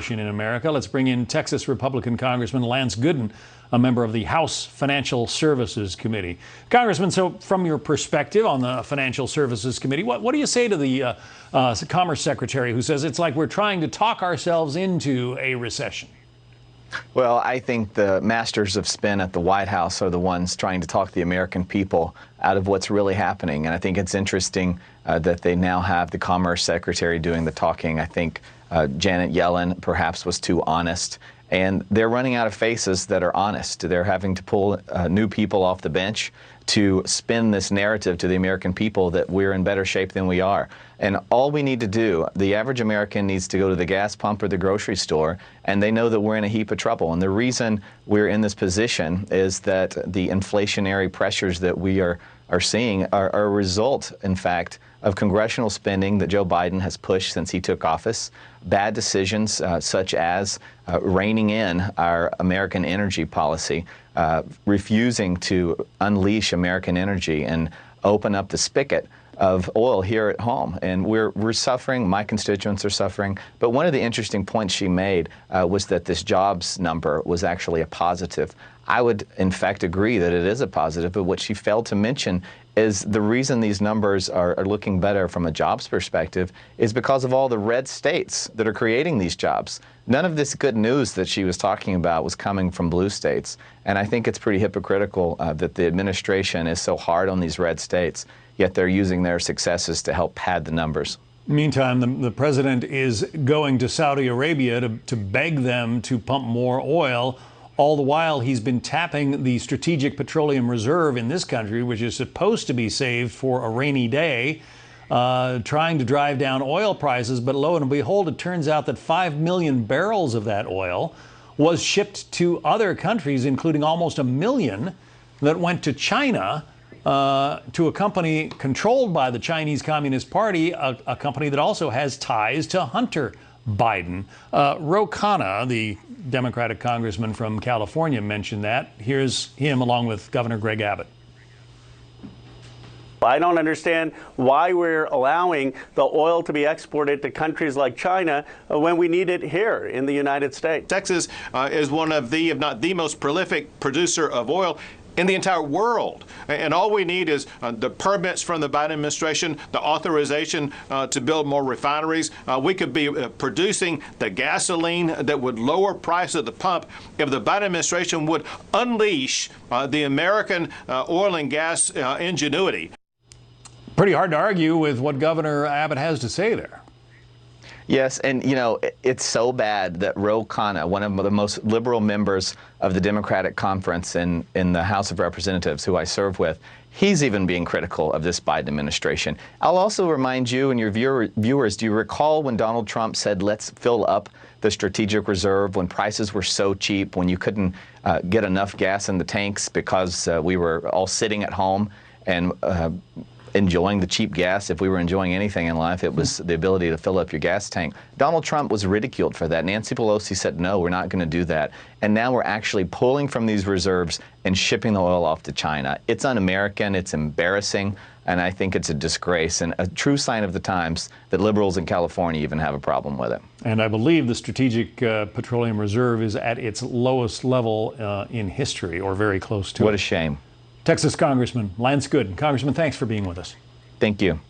in America. Let's bring in Texas Republican Congressman Lance Gooden, a member of the House Financial Services Committee. Congressman, so from your perspective on the Financial Services Committee, what do you say to the Commerce Secretary who says it's like we're trying to talk ourselves into a recession? Well, I think the masters of spin at the White House are the ones trying to talk the American people out of what's really happening. And I think it's interesting that they now have the Commerce Secretary doing the talking. I think Janet Yellen perhaps was too honest. And they're running out of faces that are honest. They're having to pull new people off the bench to spin this narrative to the American people that we're in better shape than we are. And all we need to do, the average American needs to go to the gas pump or the grocery store, and they know that we're in a heap of trouble. And the reason we're in this position is that the inflationary pressures that we are seeing are a result, in fact, of congressional spending that Joe Biden has pushed since he took office, bad decisions such as reining in our American energy policy, refusing to unleash American energy and open up the spigot of oil here at home. And we're suffering. My constituents are suffering. But one of the interesting points she made was that this jobs number was actually a positive. I would, in fact, agree that it is a positive, but what she failed to mention is the reason these numbers are looking better from a jobs perspective is because of all the red states that are creating these jobs. None of this good news that she was talking about was coming from blue states. And I think it's pretty hypocritical that the administration is so hard on these red states, yet they're using their successes to help pad the numbers. Meantime, the president is going to Saudi Arabia to beg them to pump more oil. All the while, he's been tapping the Strategic Petroleum Reserve in this country, which is supposed to be saved for a rainy day, trying to drive down oil prices. But lo and behold, it turns out that 5 million barrels of that oil was shipped to other countries, including almost 1 million that went to China, to a company controlled by the Chinese Communist Party, a company that also has ties to Hunter Biden. Ro Khanna, the Democratic congressman from California, mentioned that. Here's him along with Governor Greg Abbott. I don't understand why we're allowing the oil to be exported to countries like China when we need it here in the United States. Texas is one of the, if not the most prolific producer of oil in the entire world. And all we need is the permits from the Biden administration, the authorization to build more refineries. We could be producing the gasoline that would lower price at the pump if the Biden administration would unleash the American oil and gas ingenuity. Pretty hard to argue with what Governor Abbott has to say there. Yes, and you know, it's so bad that Ro Khanna, one of the most liberal members of the Democratic Conference in the House of Representatives, who I serve with, he's even being critical of this Biden administration. I'll also remind you and your viewers, do you recall when Donald Trump said, let's fill up the strategic reserve when prices were so cheap, when you couldn't get enough gas in the tanks because we were all sitting at home and enjoying the cheap gas? If we were enjoying anything in life, it was the ability to fill up your gas tank. Donald Trump was ridiculed for that. Nancy Pelosi said, no, we're not going to do that. And now we're actually pulling from these reserves and shipping the oil off to China. It's un-American, it's embarrassing, and I think it's a disgrace and a true sign of the times that liberals in California even have a problem with it. And I believe the Strategic Petroleum Reserve is at its lowest level in history, or very close to it. What a shame. Texas Congressman Lance Gooden. Congressman, thanks for being with us. Thank you.